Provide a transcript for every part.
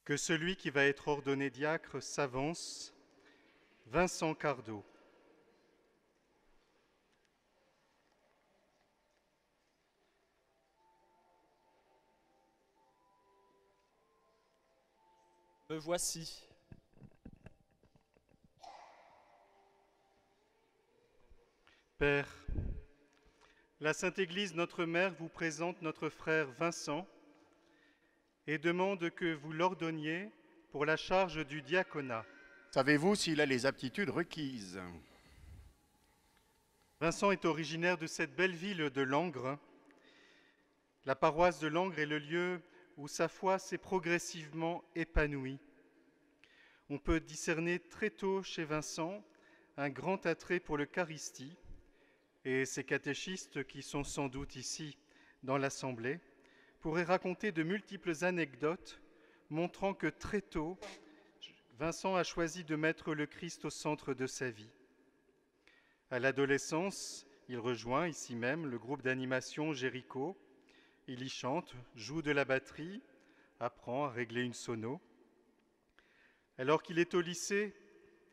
Que celui qui va être ordonné diacre s'avance. Vincent Cardot. Me voici. Père, la Sainte Église, notre Mère, vous présente notre frère Vincent et demande que vous l'ordonniez pour la charge du diaconat. Savez-vous s'il a les aptitudes requises? Vincent est originaire de cette belle ville de Langres. La paroisse de Langres est le lieu où sa foi s'est progressivement épanouie. On peut discerner très tôt chez Vincent un grand attrait pour l'Eucharistie, et ces catéchistes, qui sont sans doute ici dans l'Assemblée, pourraient raconter de multiples anecdotes montrant que très tôt, Vincent a choisi de mettre le Christ au centre de sa vie. À l'adolescence, il rejoint ici même le groupe d'animation Jéricho. Il y chante, joue de la batterie, apprend à régler une sono. Alors qu'il est au lycée,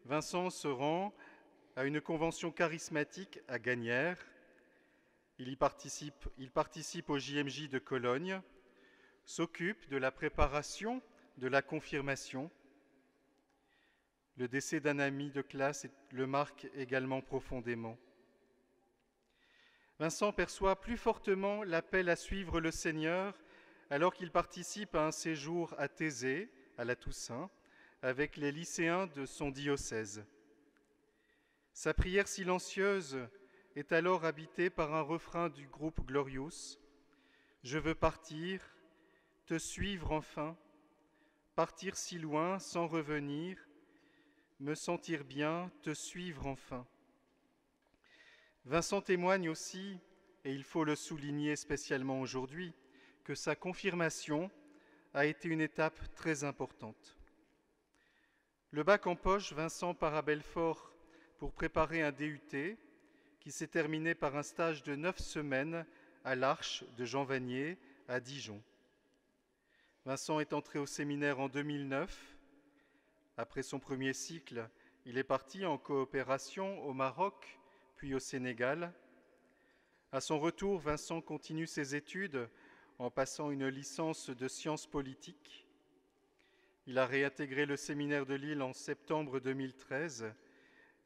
Vincent se rend à une convention charismatique à Gagnières. Il participe au JMJ de Cologne, s'occupe de la préparation de la confirmation. Le décès d'un ami de classe le marque également profondément. Vincent perçoit plus fortement l'appel à suivre le Seigneur alors qu'il participe à un séjour à Thésée, à la Toussaint, avec les lycéens de son diocèse. Sa prière silencieuse est alors habitée par un refrain du groupe Glorious. « Je veux partir, te suivre enfin, partir si loin sans revenir, me sentir bien, te suivre enfin. » Vincent témoigne aussi, et il faut le souligner spécialement aujourd'hui, que sa confirmation a été une étape très importante. Le bac en poche, Vincent part à Belfort pour préparer un DUT qui s'est terminé par un stage de 9 semaines à l'Arche de Jean Vanier à Dijon. Vincent est entré au séminaire en 2009. Après son premier cycle, il est parti en coopération au Maroc, puis au Sénégal. À son retour, Vincent continue ses études en passant une licence de sciences politiques. Il a réintégré le séminaire de Lille en septembre 2013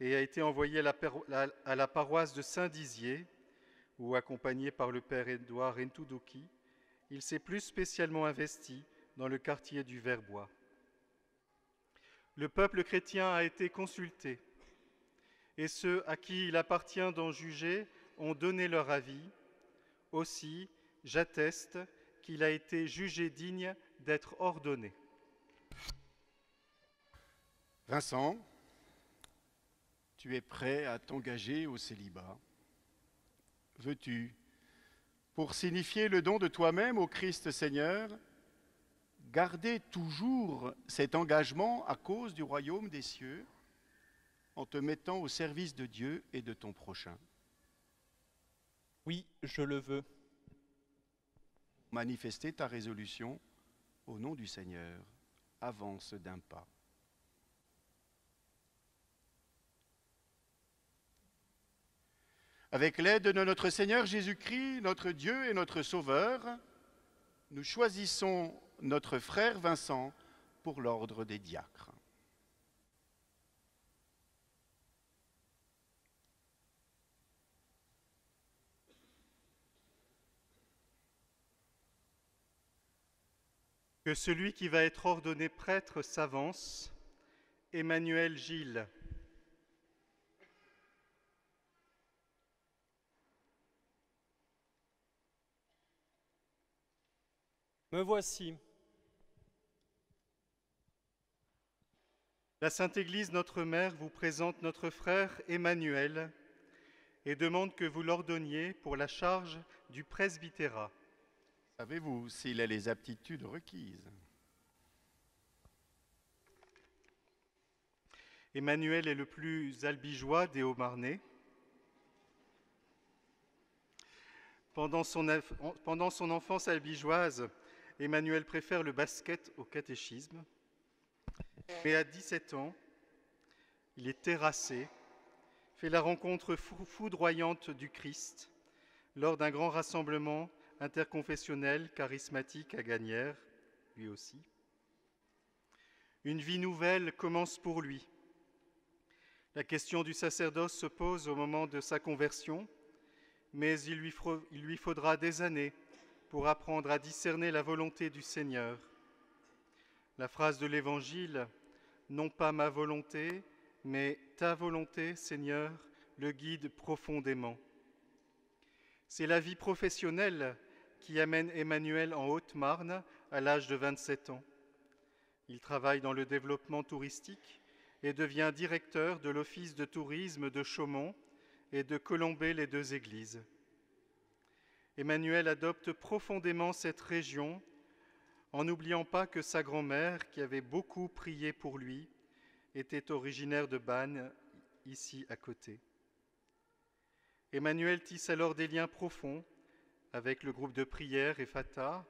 et a été envoyé à la paroisse de Saint-Dizier, où, accompagné par le père Édouard Ntoudoki, il s'est plus spécialement investi dans le quartier du Verbois. Le peuple chrétien a été consulté, et ceux à qui il appartient d'en juger ont donné leur avis. Aussi, j'atteste qu'il a été jugé digne d'être ordonné. Vincent, tu es prêt à t'engager au célibat. Veux-tu, pour signifier le don de toi-même au Christ Seigneur, garder toujours cet engagement à cause du royaume des cieux, en te mettant au service de Dieu et de ton prochain? Oui, je le veux. Manifester ta résolution au nom du Seigneur. Avance d'un pas. Avec l'aide de notre Seigneur Jésus-Christ, notre Dieu et notre Sauveur, nous choisissons notre frère Vincent pour l'ordre des diacres. Que celui qui va être ordonné prêtre s'avance. Emmanuel Gilles. Me voici. La Sainte Église, notre Mère, vous présente notre frère Emmanuel et demande que vous l'ordonniez pour la charge du presbytérat. Savez-vous s'il a les aptitudes requises? Emmanuel est le plus albigeois des Hauts-Marnais. Pendant son enfance albigeoise, Emmanuel préfère le basket au catéchisme. Mais à 17 ans, il est terrassé, fait la rencontre foudroyante du Christ lors d'un grand rassemblement interconfessionnel charismatique à Gagnières, lui aussi. Une vie nouvelle commence pour lui. La question du sacerdoce se pose au moment de sa conversion, mais il lui faudra des années pour apprendre à discerner la volonté du Seigneur. La phrase de l'Évangile « Non pas ma volonté, mais ta volonté, Seigneur », le guide profondément. C'est la vie professionnelle qui amène Emmanuel en Haute-Marne à l'âge de 27 ans. Il travaille dans le développement touristique et devient directeur de l'office de tourisme de Chaumont et de Colombey-les-Deux-Églises. Emmanuel adopte profondément cette région en n'oubliant pas que sa grand-mère, qui avait beaucoup prié pour lui, était originaire de Bannes, ici à côté. Emmanuel tisse alors des liens profonds avec le groupe de prière Ephata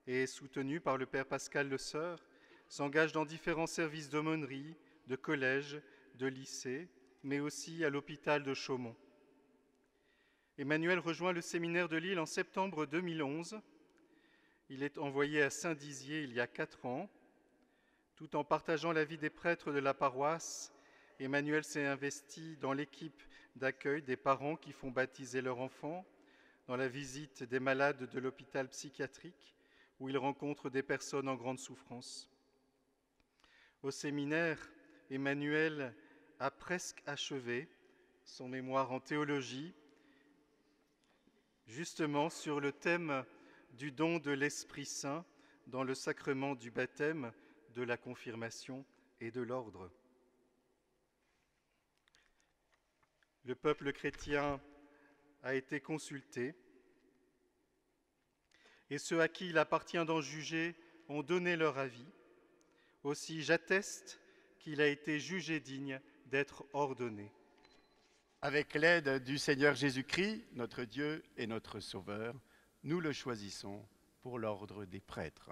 et, soutenu par le père Pascal Le Sœur, s'engage dans différents services d'aumônerie, de collèges, de lycées, mais aussi à l'hôpital de Chaumont. Emmanuel rejoint le séminaire de Lille en septembre 2011. Il est envoyé à Saint-Dizier il y a 4 ans. Tout en partageant la vie des prêtres de la paroisse, Emmanuel s'est investi dans l'équipe d'accueil des parents qui font baptiser leurs enfants, dans la visite des malades de l'hôpital psychiatrique, où il rencontre des personnes en grande souffrance. Au séminaire, Emmanuel a presque achevé son mémoire en théologie, justement sur le thème du don de l'Esprit Saint dans le sacrement du baptême, de la confirmation et de l'ordre. Le peuple chrétien a été consulté et ceux à qui il appartient d'en juger ont donné leur avis. Aussi, j'atteste qu'il a été jugé digne d'être ordonné. Avec l'aide du Seigneur Jésus-Christ, notre Dieu et notre Sauveur, nous le choisissons pour l'ordre des prêtres.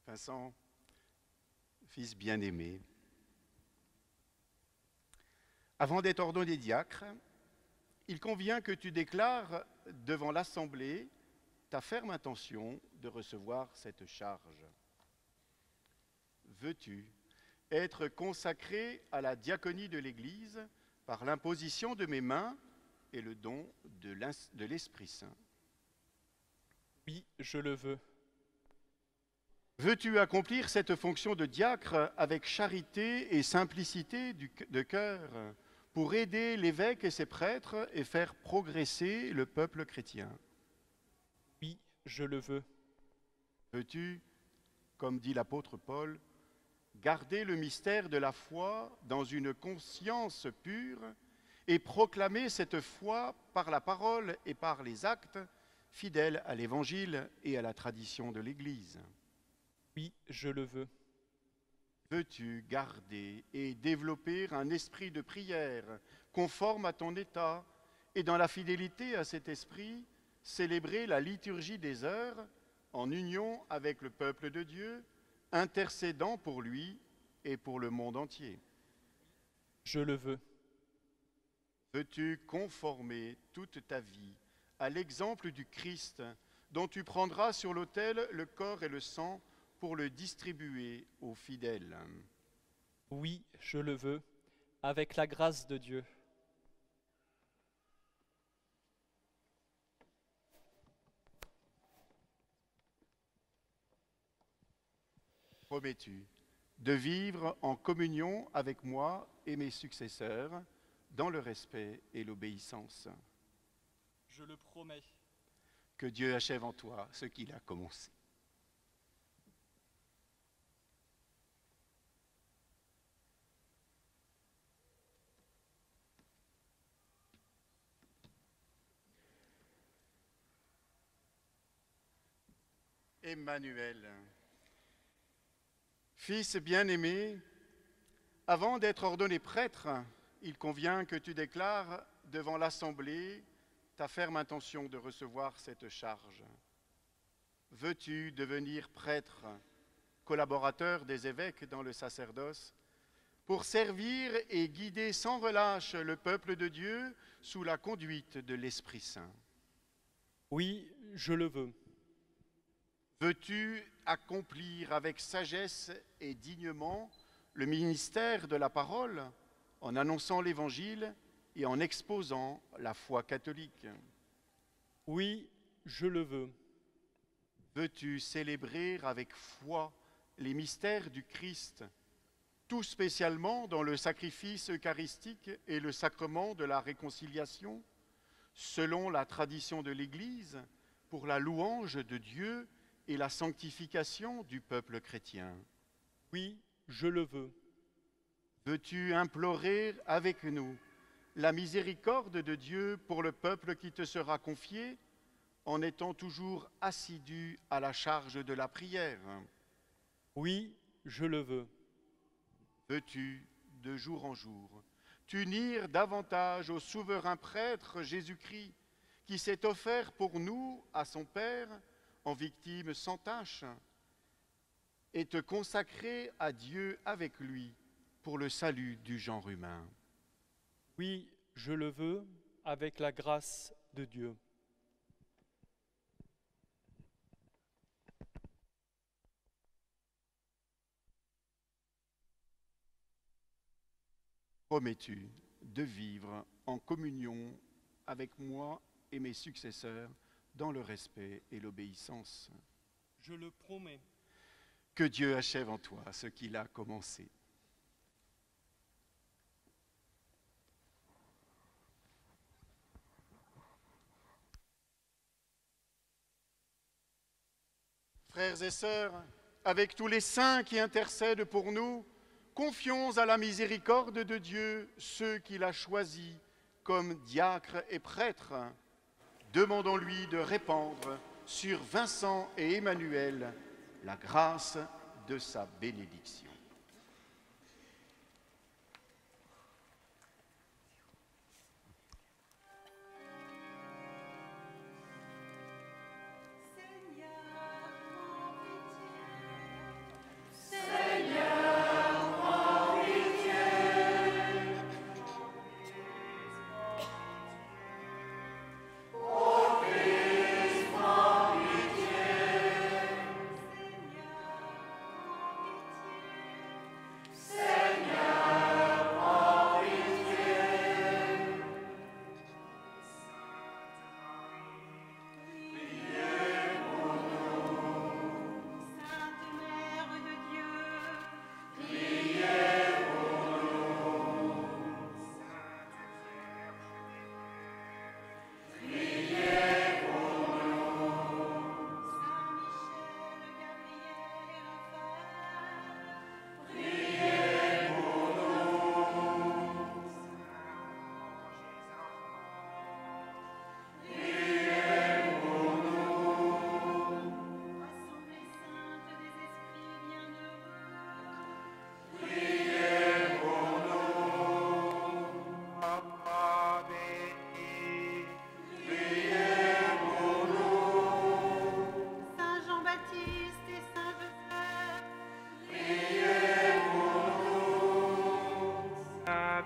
Vincent, fils bien-aimé, avant d'être ordonné diacre, il convient que tu déclares devant l'Assemblée ta ferme intention de recevoir cette charge. Veux-tu être consacré à la diaconie de l'Église par l'imposition de mes mains et le don de l'Esprit Saint? Oui, je le veux. Veux-tu accomplir cette fonction de diacre avec charité et simplicité de cœur pour aider l'évêque et ses prêtres et faire progresser le peuple chrétien? Oui, je le veux. Veux-tu, comme dit l'apôtre Paul, garder le mystère de la foi dans une conscience pure et proclamer cette foi par la parole et par les actes, fidèles à l'Évangile et à la tradition de l'Église? Oui, je le veux. Veux-tu garder et développer un esprit de prière conforme à ton état et dans la fidélité à cet esprit, célébrer la liturgie des heures en union avec le peuple de Dieu, intercédant pour lui et pour le monde entier? Je le veux. Veux-tu conformer toute ta vie à l'exemple du Christ, dont tu prendras sur l'autel le corps et le sang pour le distribuer aux fidèles? Oui, je le veux, avec la grâce de Dieu. Promets-tu de vivre en communion avec moi et mes successeurs dans le respect et l'obéissance? Je le promets. Que Dieu achève en toi ce qu'il a commencé. Emmanuel, fils bien-aimé, avant d'être ordonné prêtre, il convient que tu déclares devant l'Assemblée ta ferme intention de recevoir cette charge. Veux-tu devenir prêtre, collaborateur des évêques dans le sacerdoce, pour servir et guider sans relâche le peuple de Dieu sous la conduite de l'Esprit Saint? Oui, je le veux. Veux-tu accomplir avec sagesse et dignement le ministère de la parole en annonçant l'Évangile et en exposant la foi catholique? Oui, je le veux. Veux-tu célébrer avec foi les mystères du Christ, tout spécialement dans le sacrifice eucharistique et le sacrement de la réconciliation, selon la tradition de l'Église, pour la louange de Dieu et la sanctification du peuple chrétien? Oui, je le veux. Veux-tu implorer avec nous la miséricorde de Dieu pour le peuple qui te sera confié, en étant toujours assidu à la charge de la prière? Oui, je le veux. Veux-tu, de jour en jour, t'unir davantage au souverain prêtre Jésus-Christ, qui s'est offert pour nous à son Père en victime sans tache, et te consacrer à Dieu avec lui pour le salut du genre humain? Oui, je le veux, avec la grâce de Dieu. Promets-tu de vivre en communion avec moi et mes successeurs dans le respect et l'obéissance? Je le promets. Que Dieu achève en toi ce qu'il a commencé. Frères et sœurs, avec tous les saints qui intercèdent pour nous, confions à la miséricorde de Dieu ceux qu'il a choisis comme diacres et prêtres. Demandons-lui de répandre sur Vincent et Emmanuel la grâce de sa bénédiction.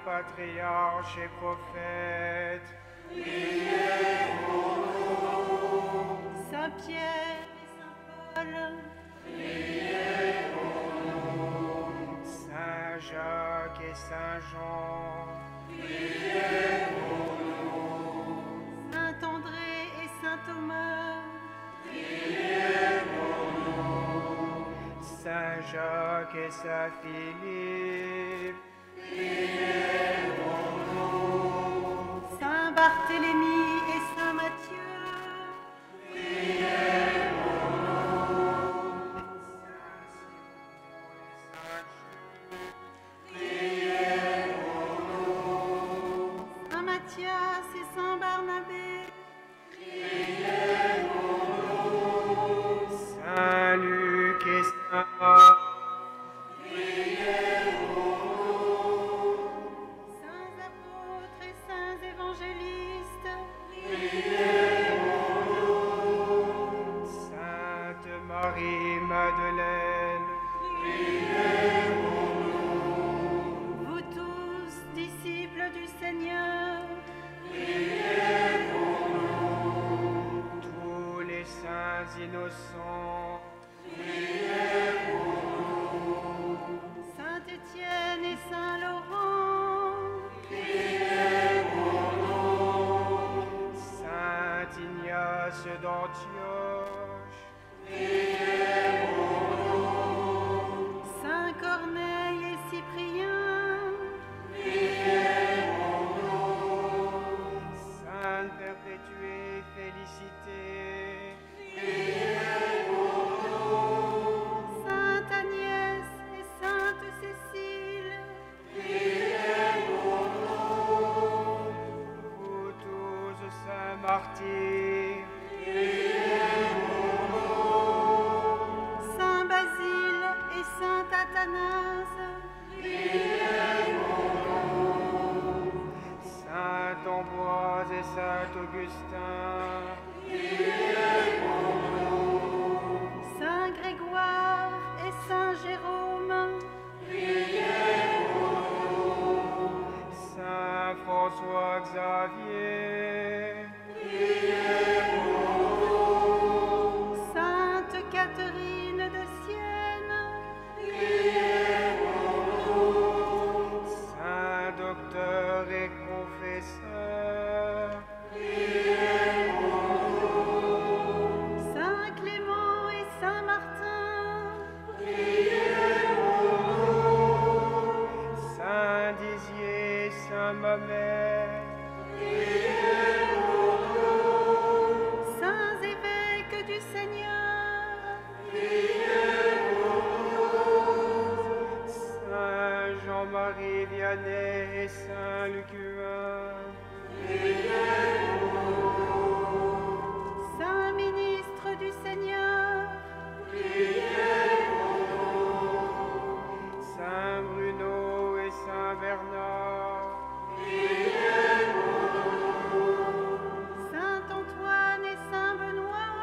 Patriarches et prophètes, priez pour nous. Saint Pierre et Saint Paul, priez pour nous. Saint Jacques et Saint Jean, priez pour nous. Saint André et Saint Thomas, priez pour nous. Saint Jacques et Saint Philippe, priez pour nous. Saint Barthélemy et Saint Matthieu, priez pour nous. Priez pour nous. Saint Matthias et Saint Barnabé, priez pour nous. Saint Luc et Saint Marc, saints apôtres et saints évangélistes, d'Antioche. Saint Corneille et Cyprien, Sainte Perpétuée Félicité. Sainte Agnès et Sainte Cécile, Vous tous, saints martyrs. Saint Basile et Saint Athanase, Saint Ambroise et Saint Augustin. Saint Grégoire et Saint Jérôme, Saint François Xavier. Sainte Catherine de Sienne, Saint Docteur et Confesseur. Saint Clément et Saint Martin, Saint Dizier, Saint Mamet. Saints évêques du Seigneur, Saint Jean-Marie Vianney et Saint Lucuin. Saint ministre du Seigneur, Saint Bruno et Saint Bernard. Saint Antoine et Saint Benoît,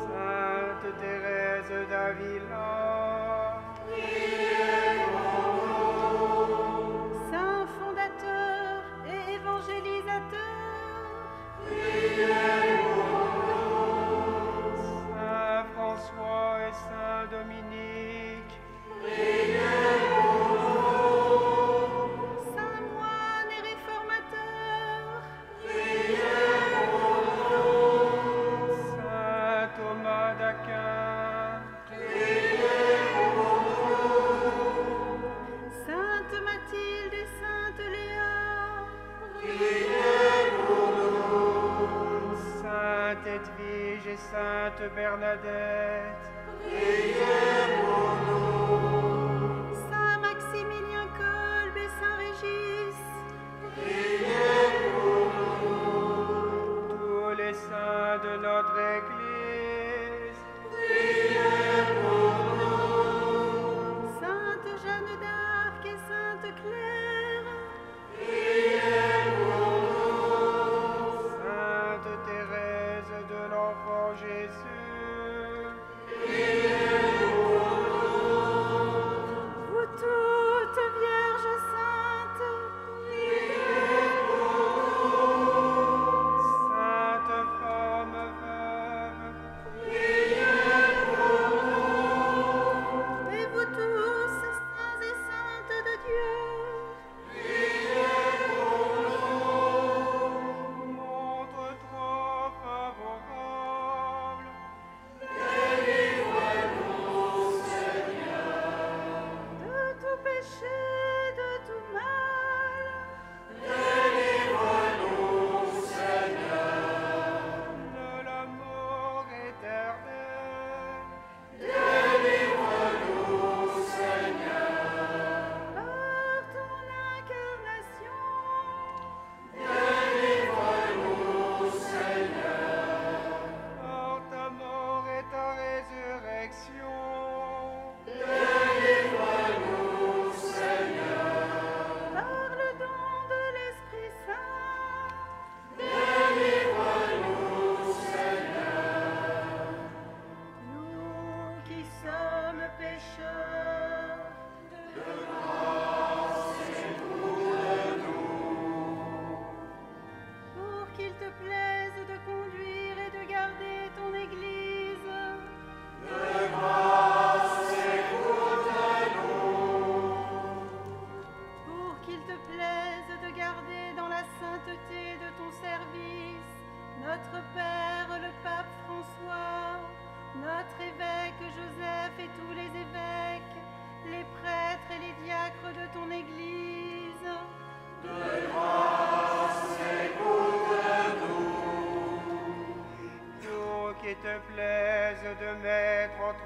Sainte Thérèse d'Avila. Saint fondateur et évangélisateur, Saint François et Saint Dominique. Saint moine et réformateur, Saint Thomas d'Aquin. Sainte Mathilde et Sainte Léa, Sainte Edwige et Sainte Bernadette. Saint Maximilien Kolb et Saint Régis, Tous les saints de notre Église. Sainte Jeanne d'Arc et Sainte Claire, Sainte Thérèse de l'Enfant Jésus.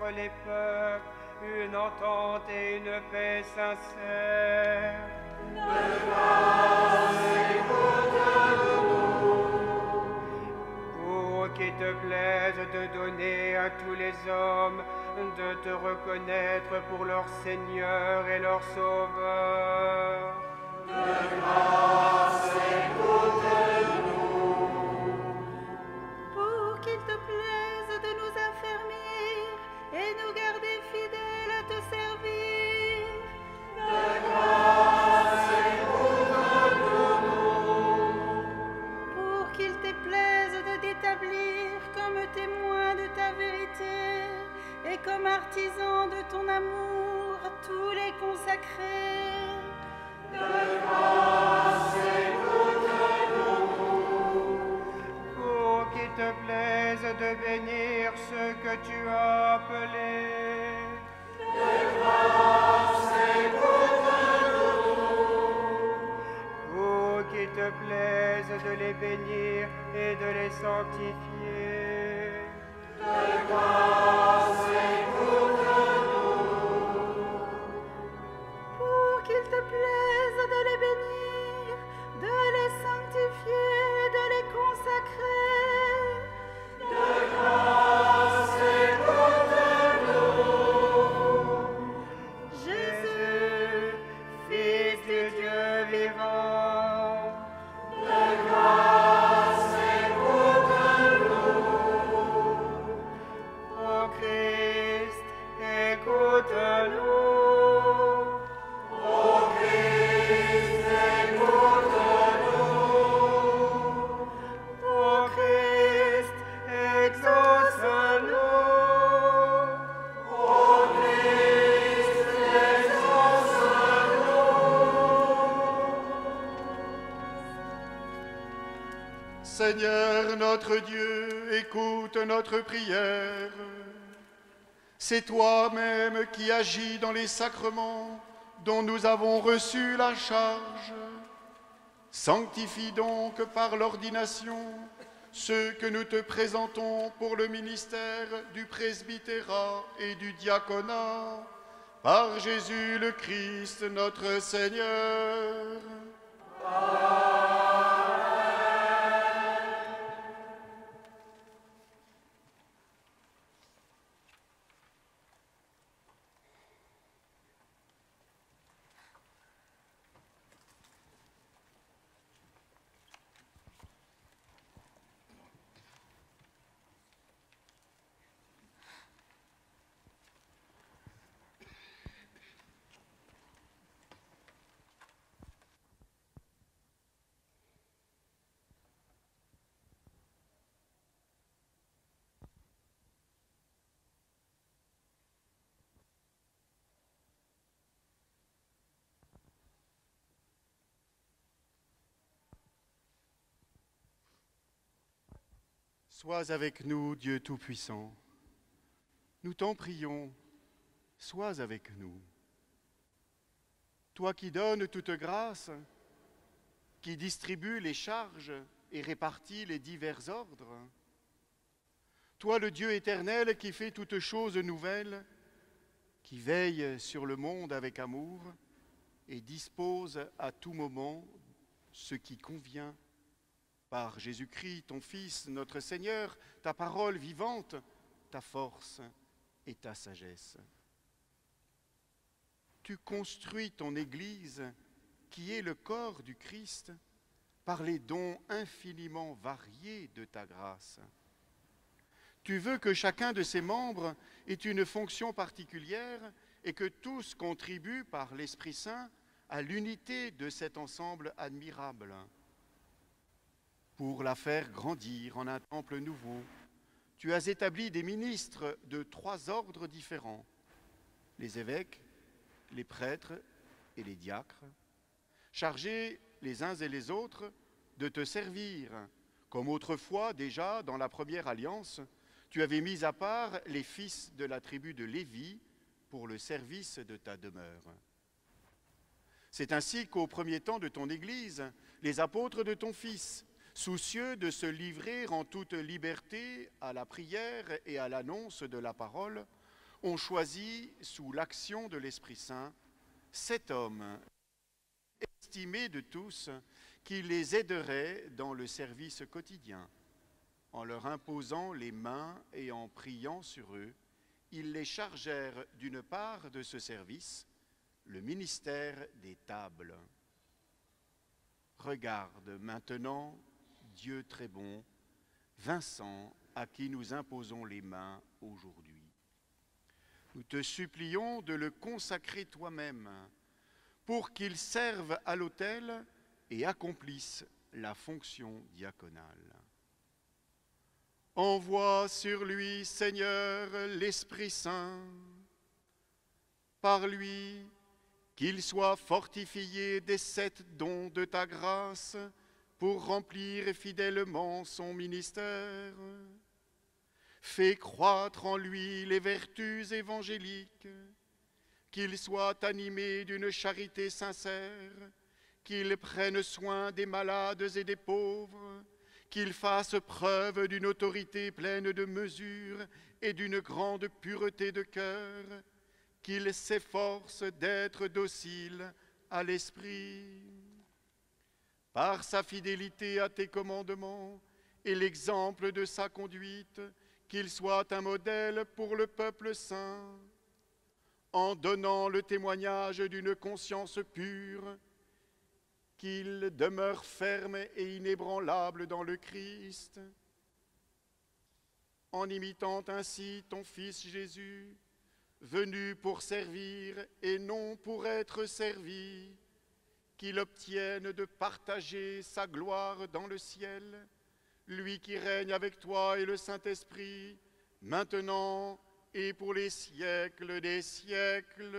entre les peuples, une entente et une paix sincère. Pour qu'il te plaise de donner à tous les hommes de te reconnaître pour leur Seigneur et leur Sauveur. Pour qu'il te plaise de nous affermir et nous garder fidèles à te servir. Pour qu'il te plaise de t'établir comme témoin de ta vérité et comme artisan de ton amour tous les consacrés. Pour qu'il te plaise de bénir ceux que tu as appelés. Pour qu'il te plaise de les bénir et de les sanctifier. Pour qu'il te plaise de les bénir, de les sanctifier et de les consacrer. Jésus, Fils du Dieu vivant. Ô Christ, écoute-nous. Ô Christ, exauce-nous. Seigneur notre Dieu, écoute notre prière. C'est toi-même qui agis dans les sacrements dont nous avons reçu la charge. Sanctifie donc par l'ordination ceux que nous te présentons pour le ministère du presbytérat et du diaconat, par Jésus le Christ notre Seigneur. Sois avec nous, Dieu Tout-Puissant. Nous t'en prions, sois avec nous. Toi qui donnes toute grâce, qui distribues les charges et répartis les divers ordres. Toi le Dieu éternel qui fait toutes choses nouvelles, qui veille sur le monde avec amour et dispose à tout moment ce qui convient. Par Jésus-Christ, ton Fils, notre Seigneur, ta parole vivante, ta force et ta sagesse. Tu construis ton Église, qui est le corps du Christ, par les dons infiniment variés de ta grâce. Tu veux que chacun de ses membres ait une fonction particulière et que tous contribuent par l'Esprit Saint à l'unité de cet ensemble admirable. Pour la faire grandir en un temple nouveau, tu as établi des ministres de 3 ordres différents, les évêques, les prêtres et les diacres, chargés les uns et les autres de te servir, comme autrefois déjà dans la première alliance, tu avais mis à part les fils de la tribu de Lévi pour le service de ta demeure. C'est ainsi qu'au premier temps de ton Église, les apôtres de ton Fils, soucieux de se livrer en toute liberté à la prière et à l'annonce de la parole, ont choisi, sous l'action de l'Esprit Saint, 7 hommes estimés de tous qui les aideraient dans le service quotidien. En leur imposant les mains et en priant sur eux, ils les chargèrent d'une part de ce service, le ministère des tables. Regarde maintenant, Dieu très bon, Vincent, à qui nous imposons les mains aujourd'hui. Nous te supplions de le consacrer toi-même pour qu'il serve à l'autel et accomplisse la fonction diaconale. Envoie sur lui, Seigneur, l'Esprit Saint. Par lui, qu'il soit fortifié des 7 dons de ta grâce pour remplir fidèlement son ministère. Fais croître en lui les vertus évangéliques, qu'il soit animé d'une charité sincère, qu'il prenne soin des malades et des pauvres, qu'il fasse preuve d'une autorité pleine de mesure et d'une grande pureté de cœur, qu'il s'efforce d'être docile à l'esprit. Par sa fidélité à tes commandements et l'exemple de sa conduite, qu'il soit un modèle pour le peuple saint, en donnant le témoignage d'une conscience pure, qu'il demeure ferme et inébranlable dans le Christ, en imitant ainsi ton Fils Jésus, venu pour servir et non pour être servi, qu'il obtienne de partager sa gloire dans le ciel, lui qui règne avec toi et le Saint-Esprit, maintenant et pour les siècles des siècles.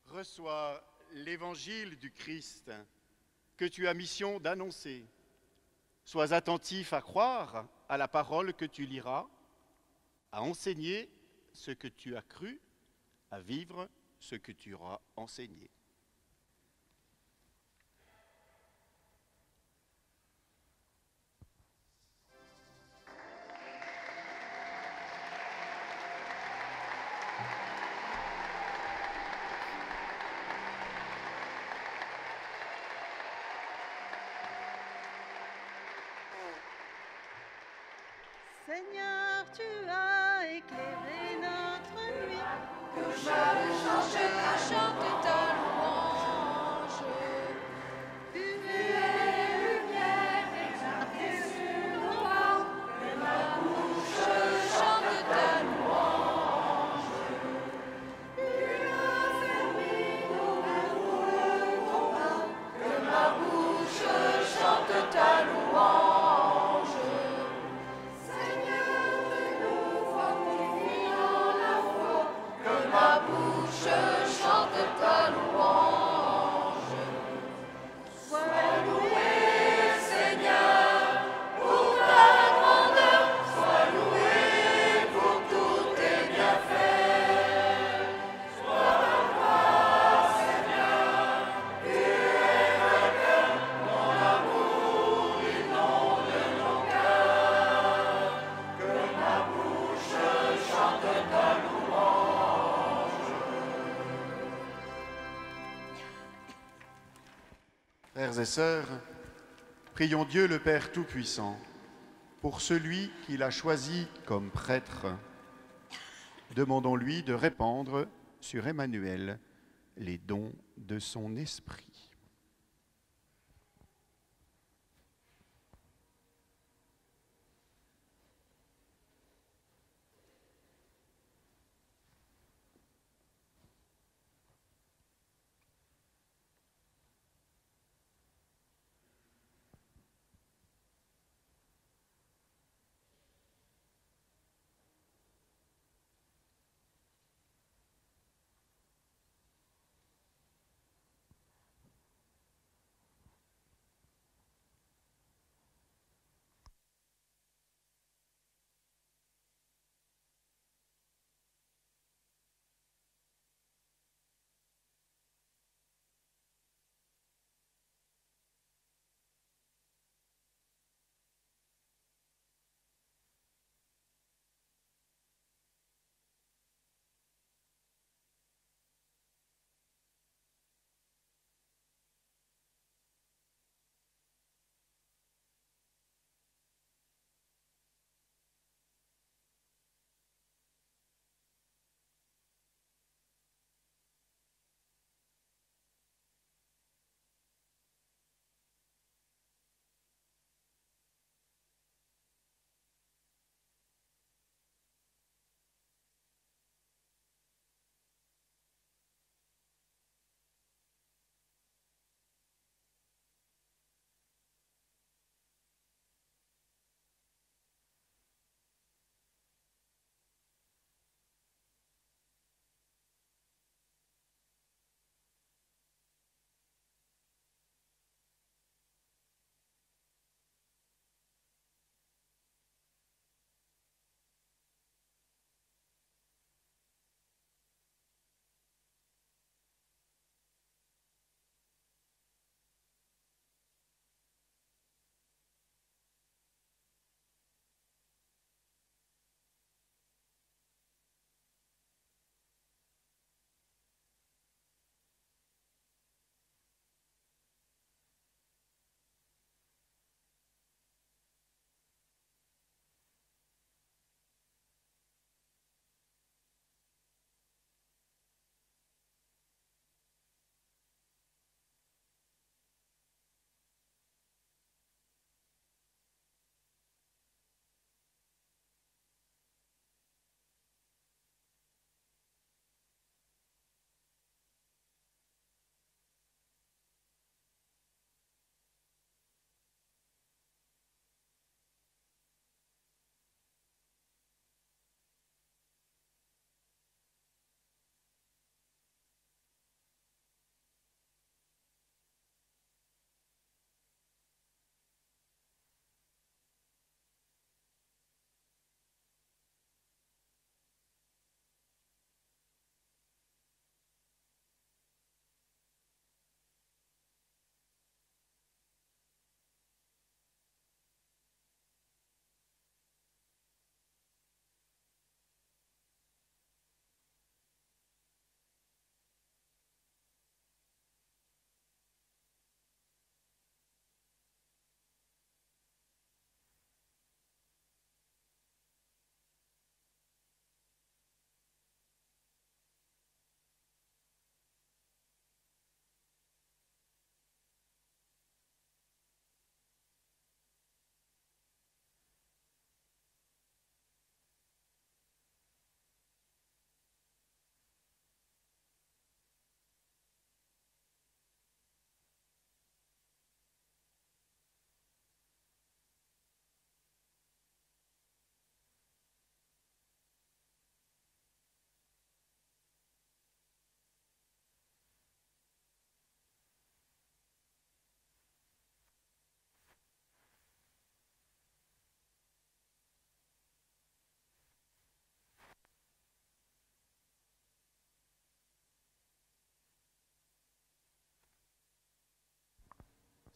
Reçois l'évangile du Christ que tu as mission d'annoncer. Sois attentif à croire à la parole que tu liras, à enseigner ce que tu as cru, à vivre ce que tu auras enseigné. Seigneur, tu as éclairé notre nuit. Que je chante ta louange. Tu Tu es lumière éclatée sur nos pas. Que ma bouche chante ta louange. Tu as fermé nos mains pour le combat. Que ma bouche chante ta louange. Seigneur, nous fortifie. Frères et sœurs, prions Dieu le Père Tout-Puissant pour celui qu'il a choisi comme prêtre. Demandons-lui de répandre sur Emmanuel les dons de son esprit.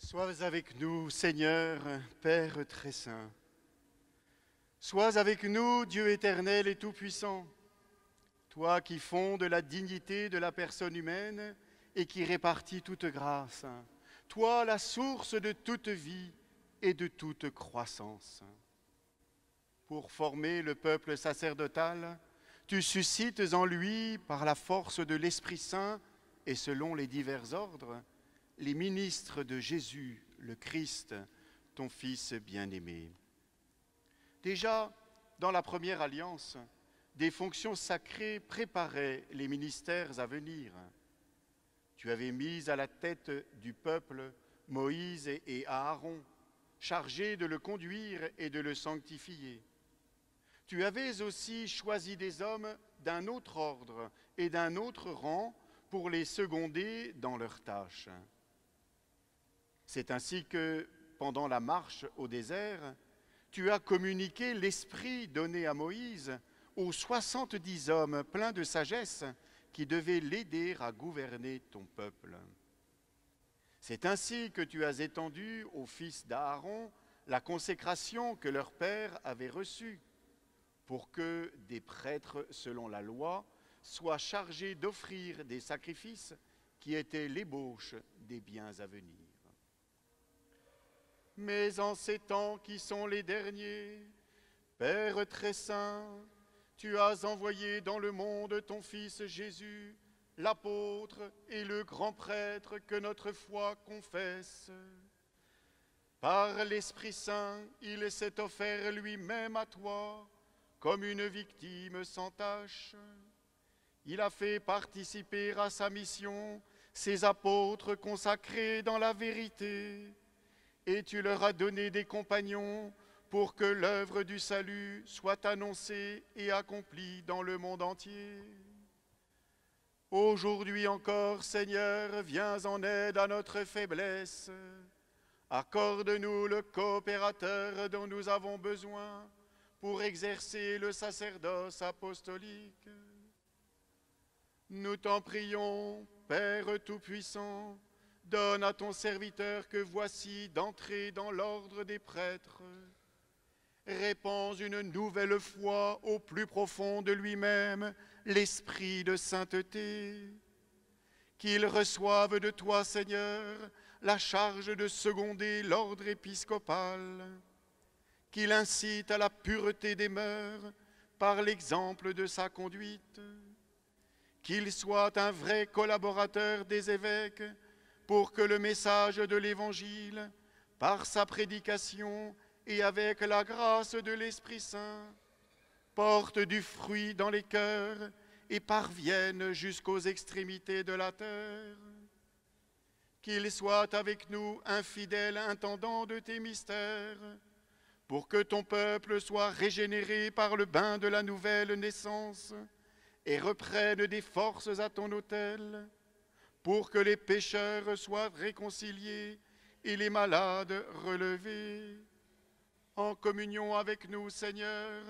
Sois avec nous, Seigneur, Père très saint. Sois avec nous, Dieu éternel et tout-puissant, toi qui fondes la dignité de la personne humaine et qui répartis toute grâce. toi la source de toute vie et de toute croissance. Pour former le peuple sacerdotal, tu suscites en lui, par la force de l'Esprit Saint et selon les divers ordres, les ministres de Jésus, le Christ, ton Fils bien-aimé. Déjà, dans la première alliance, des fonctions sacrées préparaient les ministères à venir. Tu avais mis à la tête du peuple Moïse et Aaron, chargés de le conduire et de le sanctifier. Tu avais aussi choisi des hommes d'un autre ordre et d'un autre rang pour les seconder dans leurs tâches. C'est ainsi que, pendant la marche au désert, tu as communiqué l'esprit donné à Moïse aux 70 hommes pleins de sagesse qui devaient l'aider à gouverner ton peuple. C'est ainsi que tu as étendu aux fils d'Aaron la consécration que leur père avait reçue, pour que des prêtres selon la loi soient chargés d'offrir des sacrifices qui étaient l'ébauche des biens à venir. Mais en ces temps qui sont les derniers, Père très saint, tu as envoyé dans le monde ton Fils Jésus, l'apôtre et le grand prêtre que notre foi confesse. Par l'Esprit Saint, il s'est offert lui-même à toi, comme une victime sans tache. Il a fait participer à sa mission ses apôtres consacrés dans la vérité, et tu leur as donné des compagnons pour que l'œuvre du salut soit annoncée et accomplie dans le monde entier. Aujourd'hui encore, Seigneur, viens en aide à notre faiblesse. Accorde-nous le coopérateur dont nous avons besoin pour exercer le sacerdoce apostolique. Nous t'en prions, Père Tout-Puissant, donne à ton serviteur que voici d'entrer dans l'ordre des prêtres. Répands une nouvelle foi au plus profond de lui-même, l'esprit de sainteté. Qu'il reçoive de toi, Seigneur, la charge de seconder l'ordre épiscopal. Qu'il incite à la pureté des mœurs par l'exemple de sa conduite. Qu'il soit un vrai collaborateur des évêques pour que le message de l'Évangile, par sa prédication et avec la grâce de l'Esprit Saint, porte du fruit dans les cœurs et parvienne jusqu'aux extrémités de la terre. Qu'il soit avec nous un fidèle intendant de tes mystères, pour que ton peuple soit régénéré par le bain de la nouvelle naissance et reprenne des forces à ton autel, pour que les pécheurs soient réconciliés et les malades relevés. En communion avec nous, Seigneur,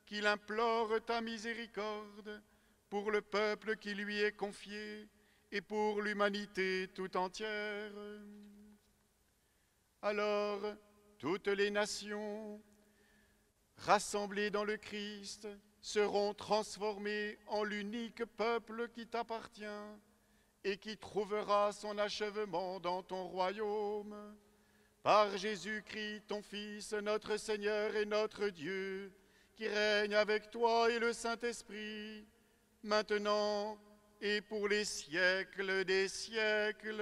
qu'il implore ta miséricorde pour le peuple qui lui est confié et pour l'humanité tout entière. Alors, toutes les nations, rassemblées dans le Christ, seront transformées en l'unique peuple qui t'appartient et qui trouvera son achèvement dans ton royaume. Par Jésus-Christ, ton Fils, notre Seigneur et notre Dieu, qui règne avec toi et le Saint-Esprit, maintenant et pour les siècles des siècles.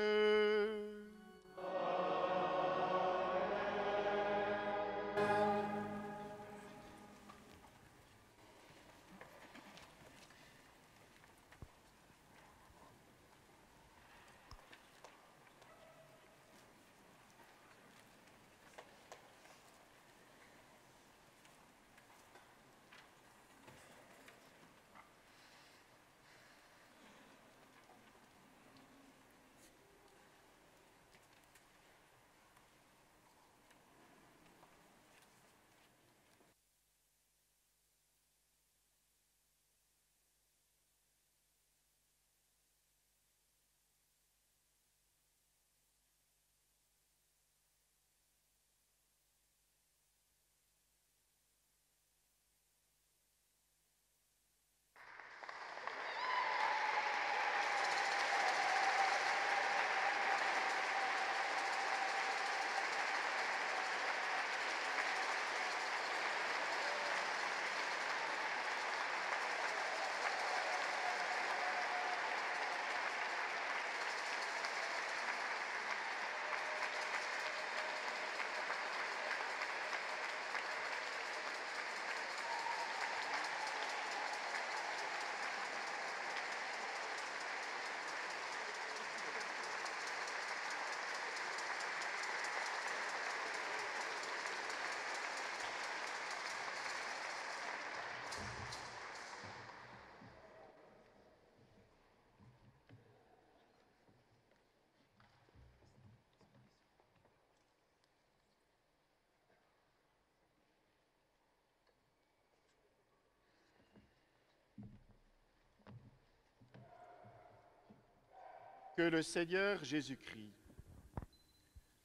que le Seigneur Jésus-Christ,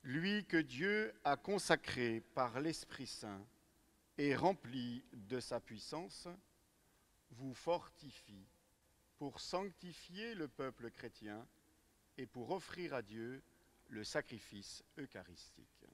lui que Dieu a consacré par l'Esprit Saint et rempli de sa puissance, vous fortifie pour sanctifier le peuple chrétien et pour offrir à Dieu le sacrifice eucharistique.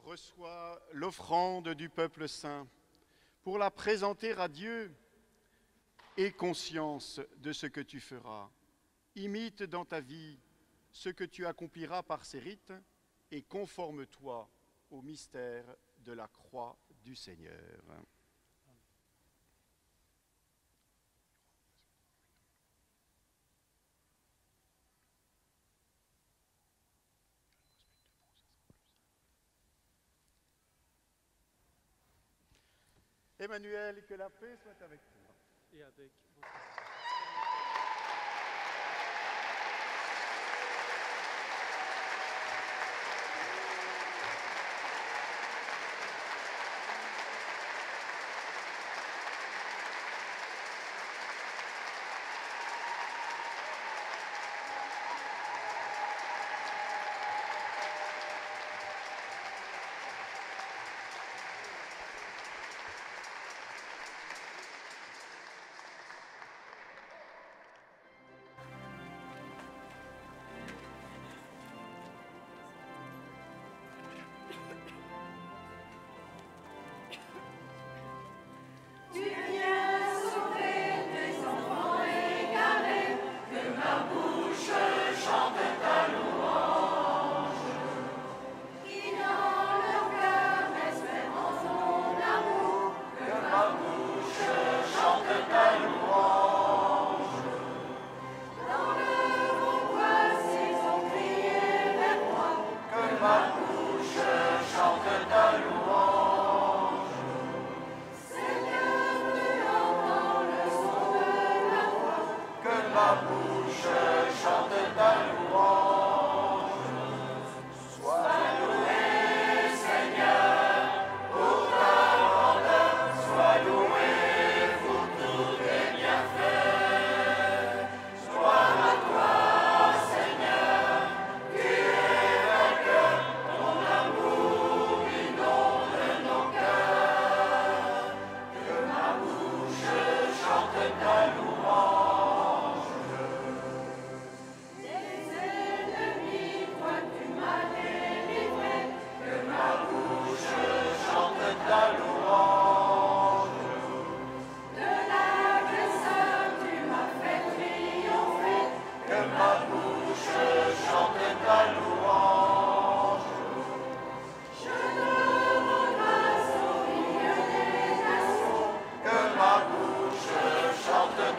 Reçois l'offrande du peuple saint pour la présenter à Dieu. Aie conscience de ce que tu feras. Imite dans ta vie ce que tu accompliras par ces rites et conforme-toi au mystère de la croix du Seigneur. Emmanuel, que la paix soit avec toi. Et avec votre...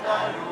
Ta louange.